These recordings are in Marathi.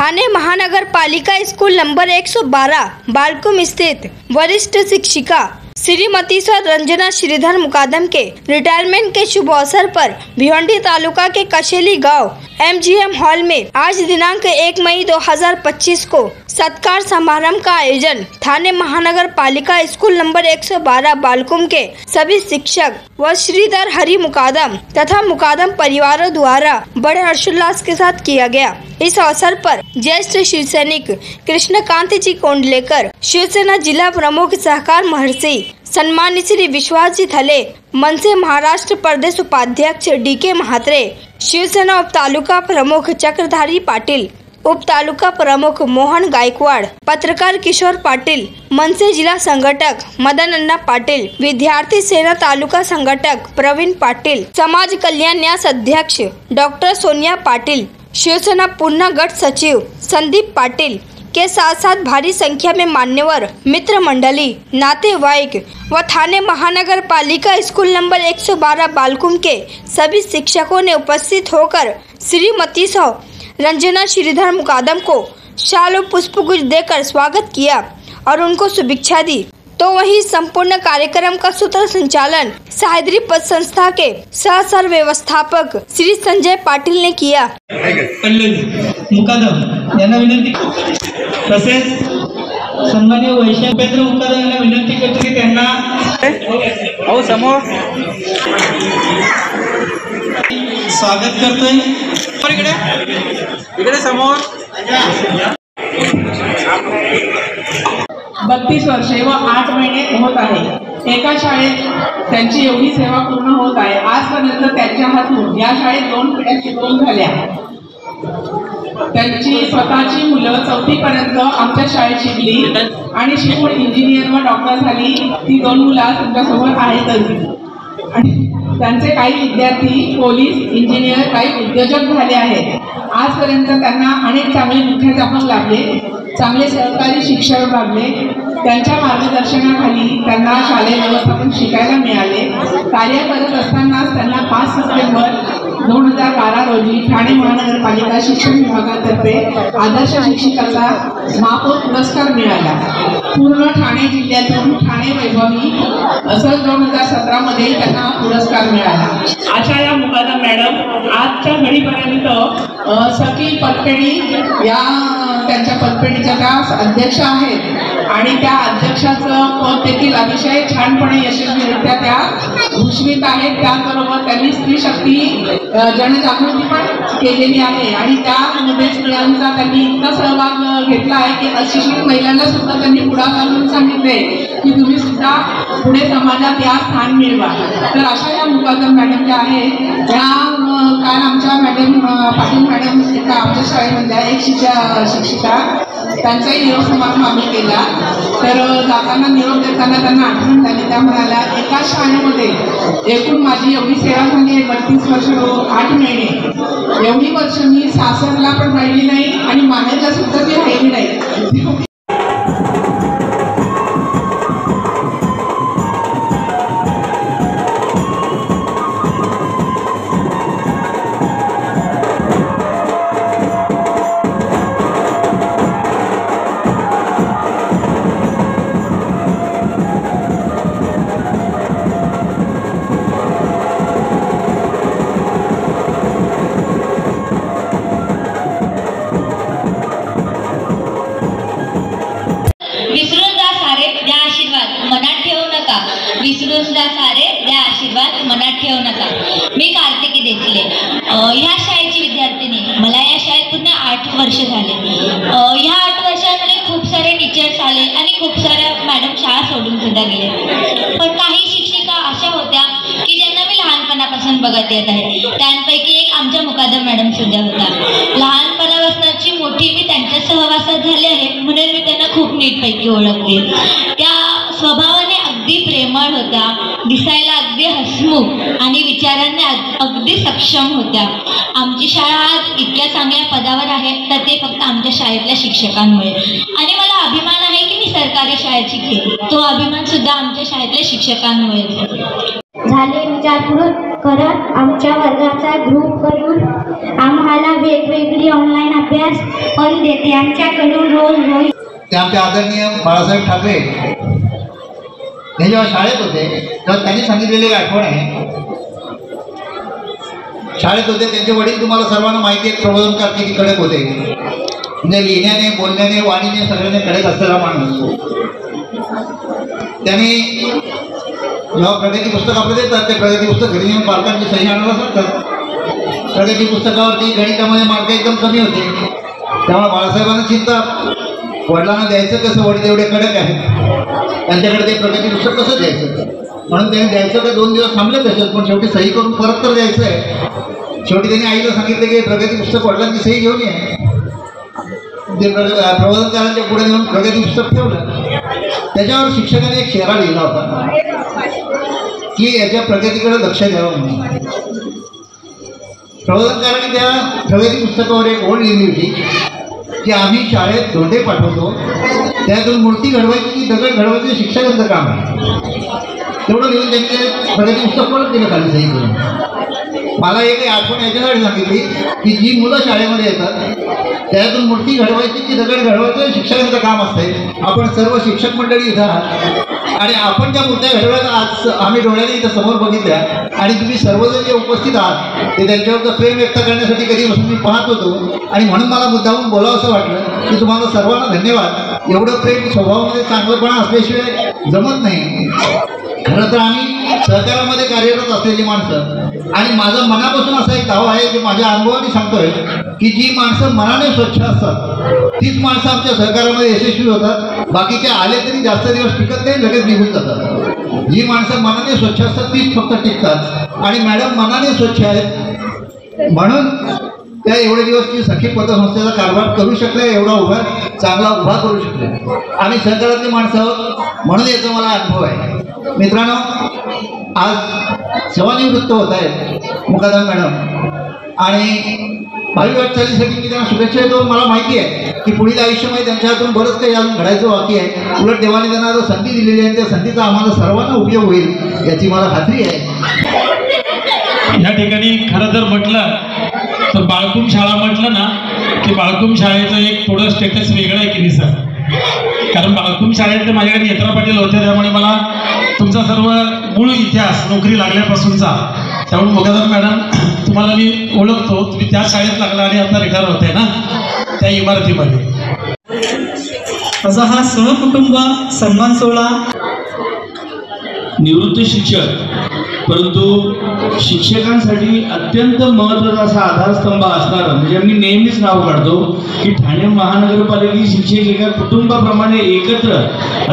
थाने महानगर पालिका स्कूल नंबर 112 बालकुम स्थित वरिष्ठ शिक्षिका श्रीमती सर रंजना श्रीधर मुकादम के रिटायरमेंट के शुभ अवसर पर भिवंडी तालुका के कशेली गांव MGM हॉल में आज दिनांक 1 मई 2025 को सत्कार समारोह का आयोजन थाने महानगर पालिका स्कूल नंबर 112 बालकुम के सभी शिक्षक व श्रीधर हरि मुकादम तथा मुकादम परिवारों द्वारा बड़े हर्षोल्लास के साथ किया गया। इस अवसर पर ज्येष्ठ शिवसैनिक कृष्णकांत जी कोंडलेकर, शिवसेना जिला प्रमुख सहकार महर्षि सम्मानित श्री विश्वास जी थले, मनसे महाराष्ट्र प्रदेश उपाध्यक्ष DK महात्रे, शिवसेना उप तालुका प्रमुख चक्रधारी पाटिल, उप तालुका प्रमुख मोहन गायकवाड़, पत्रकार किशोर पाटिल, मनसे जिला संघटक मदन अन्ना पाटिल, विद्यार्थी सेना तालुका संघटक प्रवीण पाटिल, समाज कल्याण न्यास अध्यक्ष डॉक्टर सोनिया पाटिल, शिवसेना पूर्णा गट सचिव संदीप पाटिल के साथ साथ भारी संख्या में मान्यवर, मित्र मंडली, नातेवाईक व थाने महानगर पालिका स्कूल नंबर 112 बालकुम के सभी शिक्षकों ने उपस्थित होकर श्रीमती सौ रंजना श्रीधर मुकादम को शाल और पुष्पगुच्छ देकर स्वागत किया और उनको शुभेच्छा दी। तो वहीं संपूर्ण कार्यक्रम का सूत्र संचालन सह्याद्री पद संस्था के सह व्यवस्थापक श्री संजय पाटिल ने किया। मुकादम यांना विनंती तसेच सन्माननीय वैशाख पेंद्र मुकादम यांना विनंती करतो की त्यांना समोर स्वागत करतोय। इकडे समोर 32 वर्षे व 8 महिने होत आहे। एका शाळेत त्यांची एवढी सेवा पूर्ण होत आहे। आजपर्यंत त्यांच्या हातून या शाळेत 2 पिढ्या शिकवून झाल्या। त्यांची स्वतःची मुलं 4थी पर्यंत आमच्या शाळेत शिकली आणि शिकून इंजिनियर व डॉक्टर झाली। ती 2 मुलं तुमच्यासोबत आहेत आणि त्यांचे काही विद्यार्थी पोलीस, इंजिनियर, काही उद्योजक झाले आहेत। आजपर्यंत त्यांना अनेक चांगले मुख्याध्यापक लाभले, चांगले सहकारी शिक्षक लाभले। त्यांच्या मार्गदर्शनाखाली त्यांना शालेय व्यवस्थापन शिकायला मिळाले। कार्य करत असतानाच त्यांना 5 सप्टेंबर 2012 रोजी ठाणे महानगरपालिका शिक्षण विभागातर्फे आदर्श शिक्षकाचा महापौर पुरस्कार मिळाला। पूर्ण ठाणे जिल्ह्यातून ठाणे वैभवी असं 2017 मध्ये त्यांना पुरस्कार मिळाला। अशा या मुकादम मॅडम आजच्या घडीपर्यंत सखी पतपेढी या त्यांच्या पतपेढीच्या त्या अध्यक्ष आहेत आणि त्या अध्यक्षाचं पद देखील अतिशय छानपणे यशस्वीरित्या त्या भूषवित आहेत। त्याचबरोबर त्यांनी स्त्री शक्ती जनजागृती पण केलेली आहे आणि त्यामध्ये स्त्रियांचा त्यांनी इतका सहभाग घेतला आहे की अशिक्षित महिलांना सुद्धा त्यांनी पुढाकार करून सांगितले की तुम्ही सुद्धा पुढे समाजात या स्थान मिळवा। तर अशा या मुकादम मॅडम ज्या आहेत त्या काल आमच्या मॅडम पाटील मॅडम एका आमच्या शाळेमधल्या एक शिक्षिका त्यांचाही निरोप समारंभ आम्ही केला। तर जाताना निरोप देताना त्यांना आठवण झाली। त्या म्हणाल्या एका शाळेमध्ये एकूण माझी एवढी सेवा झाली आहे 32 वर्ष 8 महिने। एवढी वर्ष मी सासरला पण राहिली नाही आणि माहेरला सुद्धा ती राहिली नाही। विसरून जा सारे द्या आशीर्वाद मनात ठेवू नका। मी कार्तिकी देसले ह्या शाळेची विद्यार्थिनी। मला या शाळेत पुन्हा 8 वर्ष झाले। ह्या 8 वर्षांमध्ये खूप सारे टीचर्स आले आणि खूप साऱ्या मॅडम शाळा सोडून सुद्धा गेले। पण काही शिक्षिका अशा होत्या की ज्यांना मी लहानपणापासून बघत येत आहे। त्यांपैकी एक आमच्या मुकादम मॅडम सुद्धा होता। लहानपणापासूनची मोठी मी त्यांच्या सहवासात झाले आहे म्हणून मी त्यांना खूप नीटपैकी ओळखते। त्या स्वभावाने अगदी प्रेमळ होत्या, दिसायला अगदी हसमुख आणि विचारांनी अगदी सक्षम होत्या। आमची शाळा आज इतक्या चांगल्या पदावर आहे तर ते फक्त आमच्या शाळेतल्या शिक्षकांमुळे आणि मला अभिमान आहे की मी सरकारी शाळेत शिकले। तो अभिमान सुद्धा आमच्या शाळेतल्या शिक्षकांमुळे झाले। विचारपूर्वक करत आमच्या वर्गाचा ग्रुप करून आम्हाला वेगवेगळी ऑनलाईन अभ्यास पण देते. आमच्याकडून रोज ते आमचे आदरणीय बाळासाहेब ठाकरे हे जेव्हा शाळेत होते तेव्हा त्यांनी सांगितलेली एक आठवण आहे. शाळेत होते त्यांचे वडील तुम्हाला सर्वांना माहिती आहे प्रबोधनकार किती कडक होते. म्हणजे लिहिण्याने बोलण्याने वाणीने सगळ्याने कडक असलेला माणूस. त्यांनी जेव्हा प्रगती पुस्तक आपलं देतात ते प्रगती पुस्तक घरी येऊन पालकांची सही आणायला सांगतात. प्रगती पुस्तकावरती गणितामध्ये मार्क एकदम कमी होते. त्यामुळे बाळासाहेबांना चिंता वडिलांना द्यायचं कसं, वडील एवढे कडक आहेत त्यांच्याकडे ते प्रगती पुस्तक कसं द्यायचं. म्हणून त्यांनी द्यायचं तर 2 दिवस थांबले तसेच, पण शेवटी सही करून परत तर द्यायचं आहे. शेवटी त्यांनी आईला सांगितलं की प्रगती पुस्तक वडिलांची सही घेऊन ये. ते प्रबोधनकारांच्या पुढे नेऊन प्रगती पुस्तक ठेवलं. त्याच्यावर शिक्षकाने एक शेरा लिहिला होता की याच्या प्रगतीकडे लक्ष द्यावं म्हणून. प्रबोधनकारांनी त्या प्रगती पुस्तकावर एक ओळ लिहिली होती की आम्ही शाळेत धोंडे पाठवतो, त्यातून मूर्ती घडवायची की दगड घडवायचं शिक्षकांचं काम आहे. तेवढं लिहून त्यांनी ते प्रगती पुस्तक परत दिलं खाली सही करून. मला एक आठवण याच्यासाठी सांगितली की जी मुलं शाळेमध्ये येतात त्यातून मूर्ती घडवायची की दगड घडवायचं शिक्षकांचं काम असते. आपण सर्व शिक्षक मंडळी इथं आहात आणि आपण ज्या मूर्त्या घडवायला आज आम्ही डोळ्याने इथं समोर बघितल्या आणि तुम्ही सर्वजण जे उपस्थित आहात ते त्यांच्यावर प्रेम व्यक्त करण्यासाठी कधीपासून मी पाहत होतो आणि म्हणून मला मुद्दाहून बोलावं असं वाटलं की तुम्हाला सर्वांना धन्यवाद. एवढं प्रेम स्वभावामध्ये चांगलंपणा असल्याशिवाय जमत नाही. खरं तर आम्ही सहकारामध्ये कार्यरत असलेली माणसं आणि माझा मनापासून असा एक दावा आहे की माझ्या अनुभवाने सांगतोय की जी माणसं मनाने स्वच्छ असतात तीच माणसं आमच्या सहकारामध्ये यशस्वी होतात. बाकीचे आले तरी जास्त दिवस टिकत नाही, लगेच निघून जातात. जी माणसं मनाने स्वच्छ असतात तीच फक्त टिकतात आणि मॅडम मनाने स्वच्छ आहेत म्हणून त्या एवढे दिवस ती सखी पतसंस्थेचा कारभार करू शकले, एवढा चांगला उभा करू शकले. आम्ही सहकारातली माणसं आहोत म्हणून याचा मला अनुभव आहे. मित्रांनो, आज सेवानिवृत्त होत आहेत मुकादम मॅडम आणि भावी वाटचालीसाठी मी त्यांना शुभेच्छा देतो. मला माहिती आहे की पुढील आयुष्यामध्ये त्यांच्या हातून बरंच काही अजून घडायचं बाकी आहे. उलट देवाने त्यांना जो संधी दिलेली आहे त्या संधीचा आम्हाला सर्वांना उपयोग होईल याची मला खात्री आहे. या ठिकाणी खरं जर म्हटलं तर बाळकुम शाळा म्हटलं ना की बाळकुम शाळेचं एक थोडं स्टेटस वेगळं आहे की नाही सर. कारण बाळकुम शाळेत माझ्याकडे नेत्रा पाटील होते त्यामुळे मला तुमचा सर्व मूळ इतिहास नोकरी लागल्यापासूनचा, त्यामुळे मुकादम मॅडम तुम्हाला मी ओळखतो. तुम्ही त्या शाळेत लागला आणि आता रिटायर होते ना त्या इमारतीमध्ये. असा हा सहकुटुंब सन्मान सोहळा. निवृत्त शिक्षक परंतु शिक्षकांसाठी अत्यंत महत्त्वाचा असा आधारस्तंभ असणारा म्हणजे मी नेहमीच नाव काढतो की ठाणे महानगरपालिकेचे शिक्षक एका कुटुंबाप्रमाणे एकत्र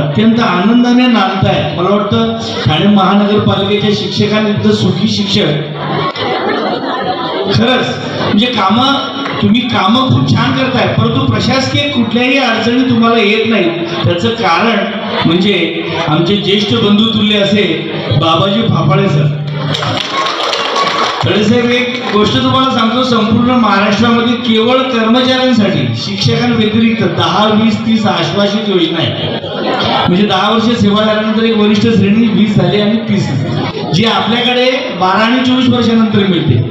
अत्यंत आनंदाने नांदत आहेत. मला वाटतं ठाणे महानगरपालिकेच्या शिक्षकांविरुद्ध सुखी शिक्षक खरंच म्हणजे तुम्ही कामं खूप छान करताय परंतु प्रशासकीय कुठल्याही अडचणी तुम्हाला येत नाही. त्याचं कारण म्हणजे आमचे ज्येष्ठ बंधुतुल्य असे बाबाजी फाफाळे सर. साहेब एक गोष्ट तुम्हाला सांगतो, संपूर्ण महाराष्ट्रामध्ये केवळ कर्मचाऱ्यांसाठी शिक्षकांव्यतिरिक्त 10, 20, 30 आश्वासित योजना आहे. म्हणजे 10 वर्ष सेवा झाल्यानंतर एक वरिष्ठ श्रेणी 20 झाली आणि 30 जी आपल्याकडे 12 आणि 24 वर्षानंतर मिळते.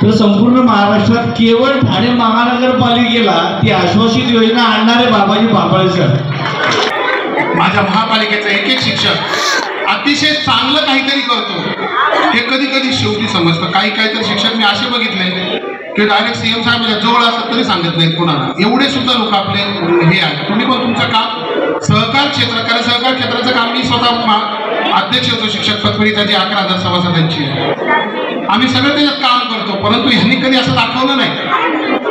तर संपूर्ण महाराष्ट्रात केवळ ठाणे महानगरपालिकेला ती आश्वासित योजना आणणारे बाबाजी फाफाळे सर. माझ्या महापालिकेचा एक शिक्षक अतिशय चांगलं काहीतरी करतो हे कधी कधी शेवटी समजतं. काही तर शिक्षक मी असे बघितले की डायरेक्ट सीएम साहेबांच्या जवळ असतात तरी सांगत नाहीत कोणाला. एवढे सुद्धा लोक आपले हे आहेत. तुम्ही पण तुमचं काम सहकार क्षेत्र, कारण सहकार क्षेत्राचं काम मी स्वतः अध्यक्ष होतो शिक्षक पतपरी त्याची 11,000 सभासदांची. आम्ही सगळं त्याच्यात काम करतो परंतु ह्यांनी कधी असं दाखवलं नाही.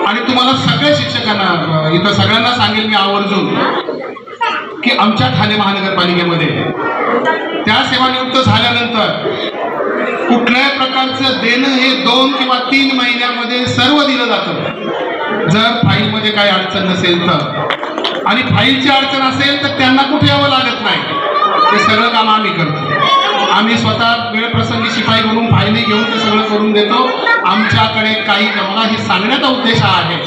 आणि तुम्हाला सगळ्या शिक्षकांना इथं सगळ्यांना सांगेल मी आवर्जून की आमच्या ठाणे महानगरपालिकेमध्ये त्या सेवानिवृत्त झाल्यानंतर कुठल्याही प्रकारचं देणं हे 2 किंवा 3 महिन्यामध्ये सर्व दिलं जातं. जर फाईलमध्ये काही अडचण नसेल तर, आणि फाईलची अडचण असेल तर त्यांना कुठे यावं लागत नाही. ते सगळं काम आम्ही करतो. आम्ही स्वतः वेळप्रसंगी शिपाई म्हणून फायली घेऊन ते सगळं करून देतो. आमच्याकडे काही मला हे सांगण्याचा उद्देश आहे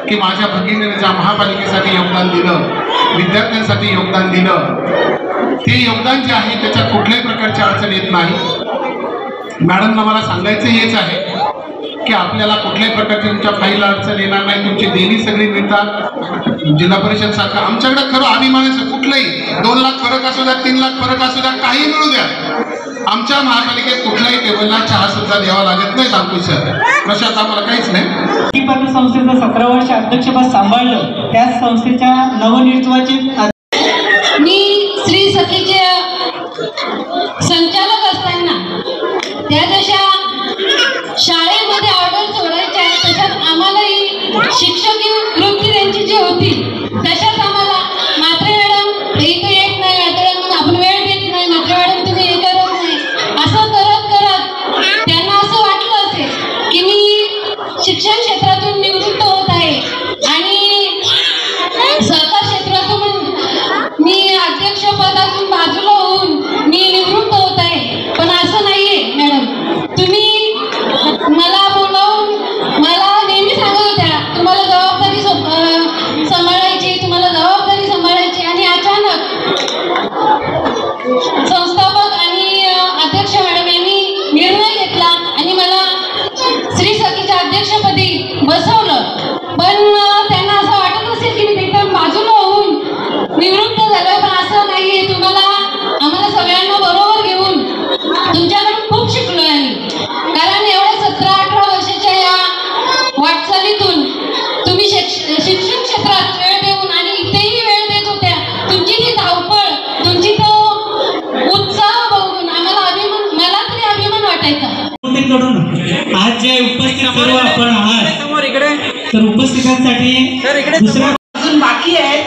की माझ्या भगिनीने ज्या महापालिकेसाठी योगदान दिलं, विद्यार्थ्यांसाठी योगदान दिलं, ते योगदान जे आहे त्याच्यात कुठल्याही प्रकारची अडचण येत नाही. मॅडमला मला सांगायचं हेच आहे की आपल्याला कुठल्याही प्रकारची तुमच्या फाईल अडचण येणार नाही, तुमची देणी सगळी मिळतात. जिल्हा परिषद सारखं आमच्याकडे खरं अभिमानाचं कुठलंही 2 लाख फरक असू द्या, 3 लाख फरक असू द्या, काही मिळू द्या, आमच्या महापालिकेत कुठल्याही टेबलला चहा सुद्धा द्यावा लागत नाही. अंकुश सर प्रशांत आम्हाला काहीच नाही. ही पतसंस्थेचं 17 वर्ष अध्यक्षपद सांभाळलं, त्याच संस्थेच्या नवनिर्मितीचे मी श्री सखीचे संचालक असताना त्या जशा शाळेमध्ये ऑर्डर सोडायच्या तशाच आम्हालाही शिक्षक वृत्ती त्यांची जी होती तशाच आम्हाला मात्रे मॅडम इथं येत नाही, मात्रे आपण वेळ देत नाही, मात्रे मॅडम तुम्ही हे करत नाही, असं करत करत त्यांना असं वाटलं असेल की मी शिक्षण क्षेत्रातून निवृत्त होत आहे आणि सहकार क्षेत्रातून मी अध्यक्षपदातून बाजूला होऊन मी निवृत्त होत आहे. पण असं नाहीये मॅडम, तुम्ही मला बोलावून मला नेहमी सांगत होत्या तुम्हाला जबाबदारी सांभाळायची, तुम्हाला जबाबदारी सांभाळायची. आणि अचानक संस्थापक आणि अध्यक्ष मॅडम यांनी निर्णय घेतला आणि मला श्री सखीच्या अध्यक्षपदी बसवलं. पण त्यांना असं वाटत असेल की मी एकदम बाजूला होऊन निवृत्त झालं, पण असं नाहीये. तुम्हाला आम्हाला सगळ्यांना बरोबर घेऊन तुमच्याकडून खूप शिकलो आहे. कारण एवढ्या 17-18 वर्षाच्या या वाटचालीतून तुम्ही शिक्षण क्षेत्रात वेळ देऊन आणि इथेही वेळ देत होत्या. तुमची ती धावपळ, तुमची तो उत्साह बघून आम्हाला अभिमान, मला तरी अभिमान वाटायचा. आज जे उपस्थित सर्व आपण आहात तर उपस्थितांसाठी दुसरा अजून बाकी आहे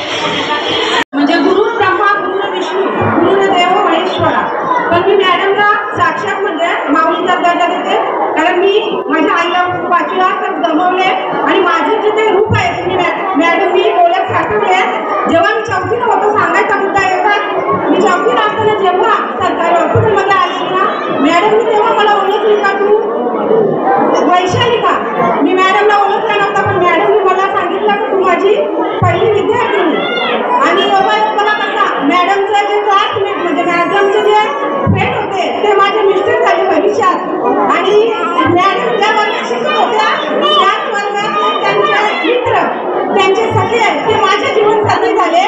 म्हणजे गुरु ब्रह्मा गुरु विष्णू गुरु देव महेश्वरा. पण मी मॅडमला साक्षात म्हणजे माऊलीचा दर्जा देते. कारण मी माझ्या आईला 5वीला तर गमावले आणि माझं जे ते रूप आहे तुम्ही मॅडम मी डोळ्यात साठवले. जेव्हा मी 4थीला होतो सांगायचा मुद्दा येतात, मी 4थीला असताना जेव्हा सरकारी हॉस्पिटलमध्ये आले ना मॅडमनी तेव्हा मला ओळखली का तू वैशाली का. मी मॅडमला ओळखला नव्हता पण मॅडमनी मला सांगितलं की तू माझी पहिली विद्यार्थी. आणि मला कसा मॅडमचं जे क्लासमेट म्हणजे मॅडमचे जे फ्रेंड होते ते माझे मिस्टर झाले भविष्यात. आणि मॅडम ज्या वर्गात शिकत होत्या त्याच वर्गात त्यांचे मित्र त्यांचे सगळे ते माझ्या जीवनसाथी झाले.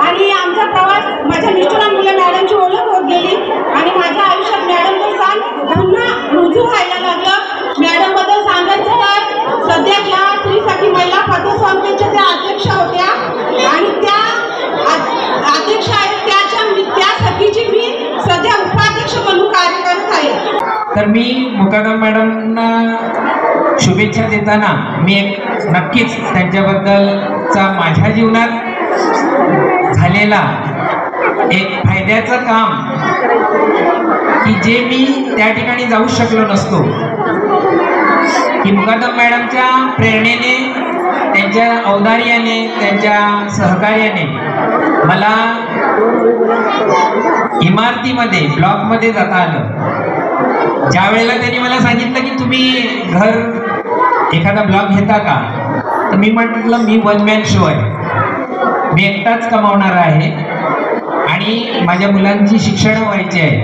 आणि आमचा प्रवास माझ्या मिस्टरांमुळे मॅडमची ओळख होत गेली आणि माझ्या आयुष्यात मॅडमचं स्थान पुन्हा रुजू व्हायला लागलं. मॅडम बद्दल सांगायचं तर सध्याच्या श्री सखी महिला पतसंस्थेच्या त्या अध्यक्ष होत्या आणि त्या अध्यक्ष आहेत. त्या सखीची मी सध्या उपाध्यक्ष म्हणून कार्य करत आहे. तर मी मुकादम मॅडमना शुभेच्छा देताना मी नक्कीच त्यांच्याबद्दलचा माझ्या जीवनात झालेला एक फायद्याचं काम की जे मी त्या ठिकाणी जाऊ शकलो नसतो, की मुकादम मॅडमच्या प्रेरणेने, त्यांच्या औदार्याने, त्यांच्या सहकार्याने मला इमारतीमध्ये ब्लॉकमध्ये जाता आलं. ज्या वेळेला त्यांनी मला सांगितलं की तुम्ही घर एखादा ब्लॉक घेता का, तर मी म्हटलं मी 1 मॅन शो आहे, मी एकटाच कमावणार आहे आणि माझ्या मुलांची शिक्षण व्हायची आहे,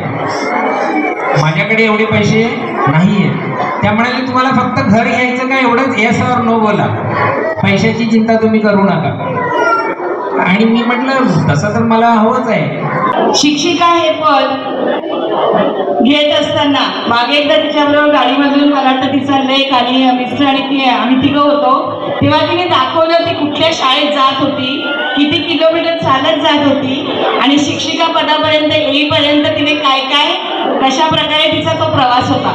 माझ्याकडे एवढे पैसे नाही आहेत. त्या म्हणाले तुम्हाला फक्त घर घ्यायचं का एवढंच, येस और नो बोला, पैशाची चिंता तुम्ही करू नका. आणि मी म्हटलं तसं तर मला हवंच आहे. शिक्षिका हे पद घेत असताना मागे एकदा तिच्याबरोबर गाडीमधून मला वाटतं तिचा लेख आणि मिस्टर आणि आम्ही तिघं होतो तेव्हा तिने दाखवलं ती कुठल्या शाळेत जात होती, किती किलोमीटर चालत जात होती आणि शिक्षिका पदापर्यंत येईपर्यंत तिने काय काय कशा प्रकारे तिचा तो प्रवास होता.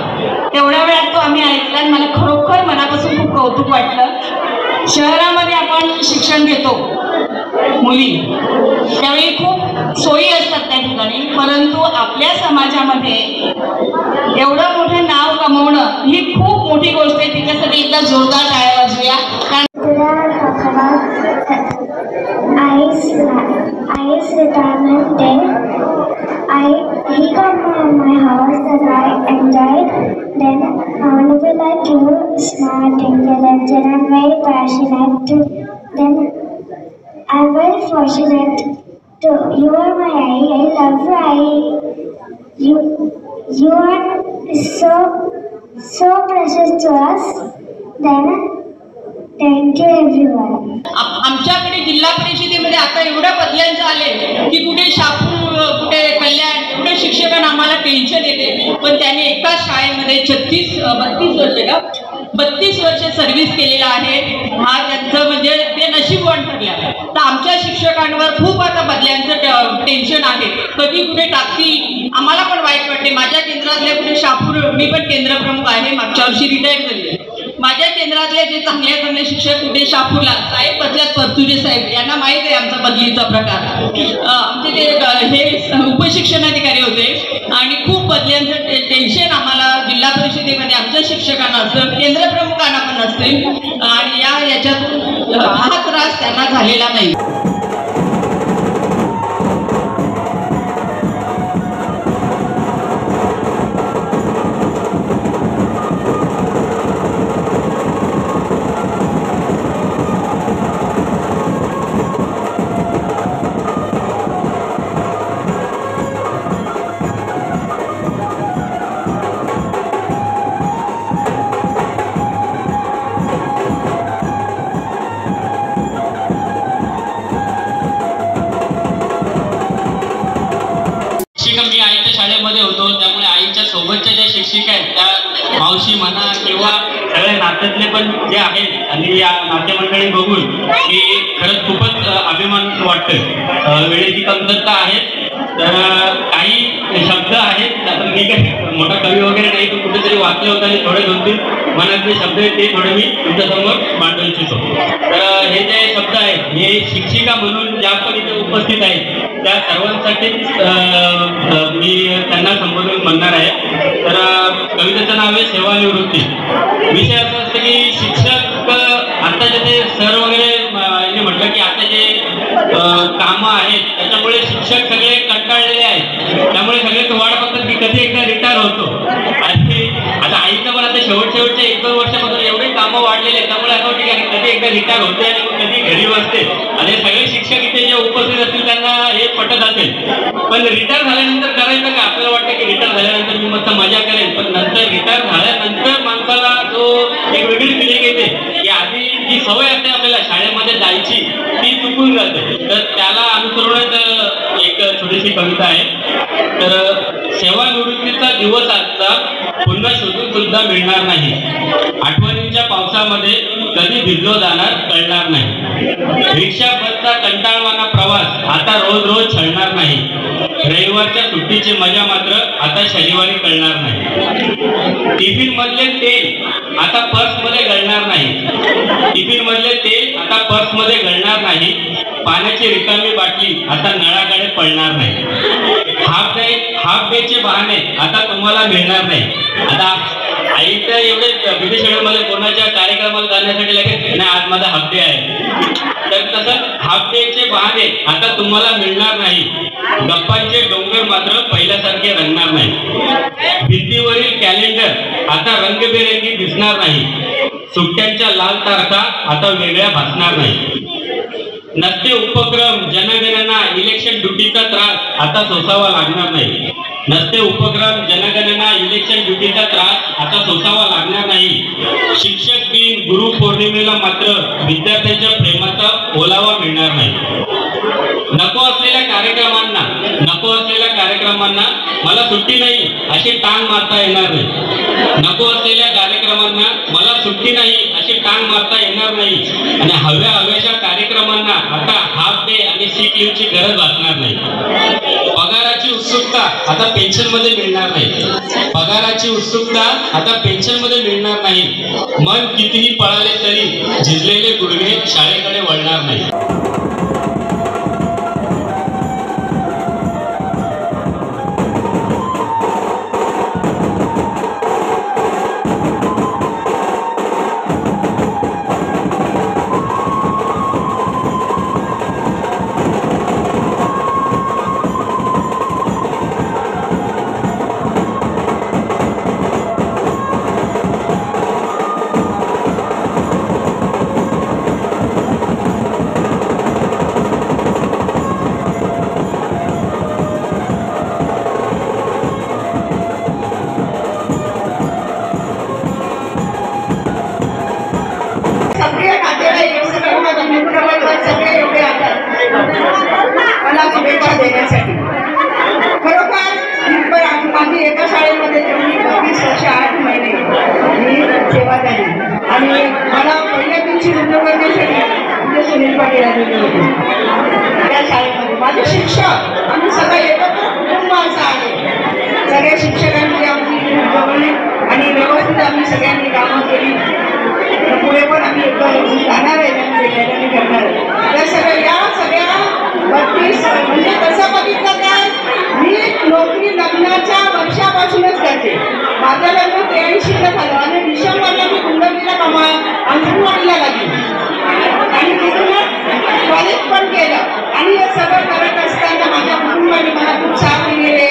तेवढ्या वेळात तो आम्ही ऐकला आणि मला खरोखर मनापासून खूप कौतुक वाटलं. शहरामध्ये आपण शिक्षण घेतो मुली, त्यावेळी खूप सोयी असतात त्या ठिकाणी, परंतु आपल्या समाजामध्ये एवढं मोठं नाव कमवणं ही खूप मोठी गोष्ट आहे. तिच्यासाठी एकदा जोरदार टाळ्या वाजूया. I's retirement day. He got my house that I enjoyed. Then I want to be like you, smart, intelligent, and very passionate. Then I'm very fortunate to you are my I love you. You are so precious to us. Then thank you everyone. आमच्याकडे जिल्हा परिषदेमध्ये आता एवढ्या बदल्यांचं आले की कुठे शापूर, कुठे कल्याण, कुठे शिक्षकांना आम्हाला टेन्शन येते. पण त्याने एकाच शाळेमध्ये 32 वर्ष सर्व्हिस केलेला आहे. हा त्यांचं म्हणजे ते नशीबवान ठरले आहे. तर आमच्या शिक्षकांवर खूप आता बदल्यांचं टेन्शन आहे. कधी कुठे टाकतील आम्हाला पण वाईट वाटते. माझ्या केंद्रातले कुठे शापूर, मी पण केंद्र प्रमुख आहे, मागच्या वर्षी रिटायर झाले. माझ्या केंद्रातले जे चांगले शिक्षक कुठे शापूरला साहेब बदल्यात परतुरे साहेब, यांना माहीत आहे आमचा बदलीचा प्रकार. आमचे ते हे उपशिक्षणाधिकारी होते आणि खूप बदल्यांचं टेन्शन आम्हाला जिल्हा परिषदेमध्ये आमच्या शिक्षकांना असतं, केंद्र प्रमुखांना पण असते. आणि याच्यातून हा त्रास त्यांना झालेला नाही. मी आईच्या शाळेमध्ये होतो, त्यामुळे आईच्या सोबतच्या ज्या शिक्षिका आहेत त्या मावशी म्हणा किंवा सगळे नात्यातले पण जे आहेत, आणि या नातेमंडळी बघून की खरंच खूपच अभिमान वाटतं. वेळेची कमतरता आहे, तर काही शब्द आहेत. आता मी काही मोठा कवी वगैरे नाही, तो कुठेतरी वाचले होते आणि थोडे 2-3 मनातले शब्द आहेत ते थोडे मी तुमच्यासमोर मांडू इच्छितो. तर हे जे शब्द आहेत हे शिक्षिका म्हणून ज्या पण इथे उपस्थित आहेत त्या सर्वांसाठीच मी त्यांना संबोधून म्हणणार आहे. तर कवितेचं नाव आहे सेवानिवृत्ती. विषय असं असतं की शिक्षक आताचे ते सर वगैरे म्हटलं की आता जे कामं आहेत त्याच्यामुळे शिक्षक सगळे कंटाळलेले आहेत. त्यामुळे सगळेच वाट बघतात की कधी एकदा रिटायर होतो. आणि आता आईचं पण आता शेवटच्या 1-2 वर्षापासून एवढे कामं वाढलेले आहेत, त्यामुळे असं वाटतं की कधी एकदा रिटायर होते आणि कधी घरी बसते. आणि सगळे शिक्षक इथे जे उपस्थित असतील त्यांना हे पटत असेल. पण रिटायर झाल्यानंतर करायचं का? आपल्याला वाटतं की रिटायर झाल्यानंतर मी मस्त मजा करेन, पण नंतर रिटायर झाल्यानंतर माणसाला जो एक वेगळी फिलिंग येते की आधी जी सवय असते आपल्याला शाळेमध्ये जायची ती चुकून जाते. तर त्याला अनुसरूनच एक छोटीशी कविता आहे. तर सेवानिवृत्तीचा दिवस आजचा पुन्हा शोधून सुद्धा मिळणार नाही. आठवणींच्या पावसामध्ये कधी भिजलो जाणार कळणार नाही. रिक्षा बसचा कंटाळवाना प्रवास आता रोज छळणार नाही. रविवारच्या सुट्टीची मजा मात्र आता शनिवारी कळणार नाही. टिफिन मधले तेल आता पर्स मध्ये गळणार नाही. टिफिन मधले तेल आता पर्स मध्ये गळणार नाही. पाण्याची रिकामी बाटली आता नळाकडे पडणार नाही. हाफ डेचे बहाणे आता तुम्हाला मिळणार नाही. आता आई तर एवढे बिझी शेड्यूलमध्ये कोणाच्या कार्यक्रमाला जाण्यासाठी लगेच नाही आज माझा हाफ डे आहे. तर तसं हाफ डेचे बहाणे आता तुम्हाला मिळणार नाही. गप्पांचे डोंगर मात्र पहिल्यासारखे रंगणार नाही. भिंतीवरील कॅलेंडर आता रंगबेरंगी दिसणार नाही. सुट्ट्यांच्या लाल तारखा आता वेगळ्या भासणार नाही. नसते उपक्रम जनगणना इलेक्शन ड्युटीचा त्रास आता सोसावा लागणार नाही. नसते उपक्रम जनगणना इलेक्शन ड्युटीचा त्रास आता सोसावा लागणार नाही. शिक्षक दिन गुरु पौर्णिमेला मात्र विद्यार्थ्यांच्या प्रेमाचा ओलावा मिळणार नाही. नको असलेल्या कार्यक्रमांना मला सुट्टी नाही अशी टांग मारता येणार नाही. नको असलेल्या कार्यक्रमांना मला सुट्टी नाही अशी टांग मारता येणार नाही. आणि हव्याशा कार्यक्रमांना आता हाफ डे आणि सिक लीव्हची गरज भासणार नाही. पगाराची उत्सुकता आता पेन्शन मध्ये मिळणार नाही. पगाराची उत्सुकता आता पेन्शन मध्ये मिळणार नाही. मन कितीही पळाले तरी झिजलेले गुडघे शाळेकडे वळणार नाही. आणि मला पहिल्या दिवशी रुजू करण्यासाठी म्हणजे सुनील पाटील आलेले होते त्या शाळेमध्ये. माझे शिक्षक आम्ही सगळं एकत्र कुटुंब असं आहे. सगळ्या शिक्षकांची आमची जवळ आणि व्यवस्थित आम्ही सगळ्यांनी कामं केली. पुढे पण आम्ही जाणार आहे, त्यांनी करणार आहे. त्या सगळ्या 32 म्हणजे कसं बघितलं तर मी नोकरी लग्नाच्या वर्षापासूनच करते. माझं लग्न 83ला झालं आणि डिसेंबरला मी कुंडलीला अंगणवाडीला लागली आणि तिथूनच कॉलेज पण केलं. आणि हे सगळं करत असताना माझ्या कुटुंबाने मला खूप साथ दिलेले,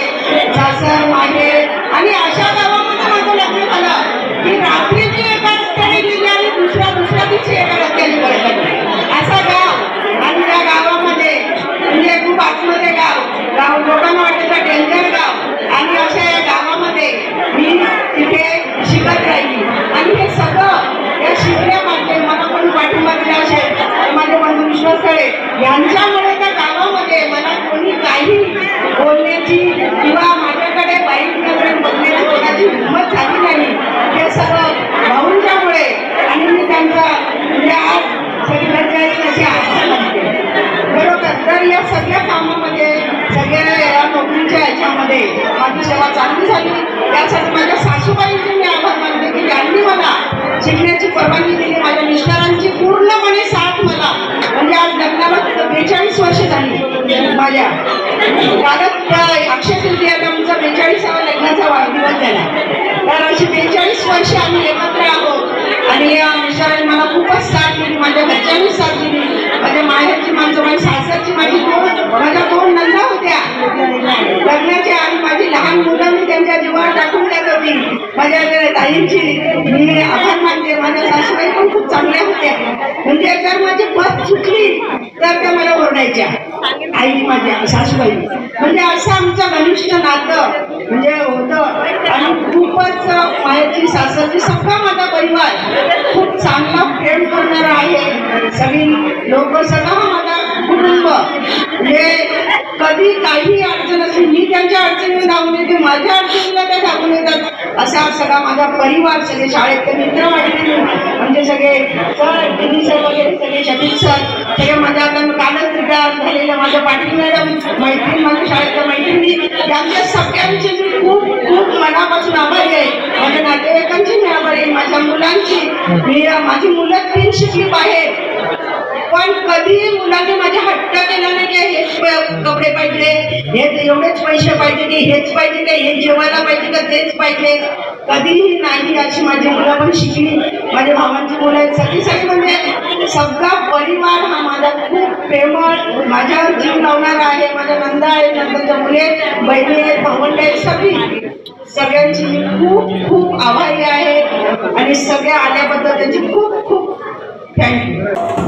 सासर मागे. आणि अशा गावामध्ये माझं लग्न झालं की रात्री मी एका रस्त्याने गेली आणि दुसऱ्या दिवशी एका रस्त्याने परत आली. असा गाव आणि त्या गावामध्ये म्हणजे खूप आतमध्ये गाव लोकांना वाटायचं डेंजर गाव. आणि अशा या गावामध्ये मी तिथे शिकत राहिली आणि हे सगळं या शिकण्यामागे मला पण पाठिंबा दिला असेल माझे बंधू विश्वासकडे यांच्यामुळे त्या गावामध्ये मला कोणी काही बोलण्याची किंवा माझ्याकडे वाईट नजरेने बघण्याची कोणाची हिंमत झाली नाही. हे सगळं भाऊंच्यामुळे आणि मी त्यांचा म्हणजे आज सगळ्यांच्या अशी आशा लागते बरोबर. तर या सगळ्या कामामध्ये सगळ्या या नोकरीच्या ह्याच्यामध्ये माझी सेवा चांगली झाली. त्यासाठी माझ्या सासूबाईंचे मी आभार मानते की त्यांनी मला शिकण्याची परवानगी दिली. माझ्या मिस्टरांची पूर्णपणे साथ मला म्हणजे आज लग्नाला 42 वर्ष झाली माझ्या. कालच अक्षय तृतीयाला आमचा 42वा लग्नाचा वाढदिवस झाला. तर अशी 42 वर्ष आम्ही एकत्र आहोत आणि या मिस्टरांनी मला खूपच साथ दिली, माझ्या घरच्यांनी साथ दिली. माझ्या माहेरची माणसं, माझी सासरची माझ्या 2 नंदा होत्या लग्नाच्या आणि माझी लहान मुलं मी त्यांच्या जीवावर टाकून देत होती. माझ्या ताईंची मी आभार मानते. माझ्या सासूबाई पण खूप चांगल्या होत्या. म्हणजे जर माझी बस चुकली तर त्या मला ओरडायच्या आई माझ्या सासूबाई. म्हणजे असं आमचं घनिष्ठ नातं म्हणजे होतं आणि खूपच माहेरची सासरची सगळा माझा परिवार खूप चांगला प्रेम करणारा आहे. सगळी लोक सगळं माझा कुटुंब म्हणजे कधी काही अडचण असेल मी त्यांच्या अडचणीला धावून येते, माझ्या अडचणीला त्या धावून येतात. असा सगळा माझा परिवार, सगळे शाळेतले मित्र मैत्रिणी म्हणजे सगळे सर दिदी सर वगैरे सगळे शकील सर सगळे माझ्या आता कालच रिटायर झालेलं माझ्या पाटील मॅडम मैत्रीण माझ्या शाळेतल्या मैत्रिणी यांच्या सगळ्यांचे मी खूप खूप मनापासून आभारी आहे. माझ्या नातेवाईकांची मी आभारी आहे. माझ्या मुलांची माझी मुलं 3 शिकली बाहेर पण कधी मुलांनी माझे हट्ट केला नाही की हेच कपडे पाहिजे, हेच एवढेच पैसे पाहिजे की हेच पाहिजे की हे जेवायला पाहिजे का तेच पाहिजे, कधीही नाही. अशी माझी मुलं पण शिकली. माझ्या भावांची मुलं आहेत सगळी म्हणजे सगळा परिवार हा माझा खूप प्रेमळ माझ्यावर जीव लावणारा आहे. माझ्या नंदा आहेत, नंतरच्या मुले बहिणी आहेत, भावंड आहेत, सगळ्यांची मी खूप खूप आभारी आहे आणि सगळ्या आल्याबद्दल त्यांची खूप खूप थँक्यू.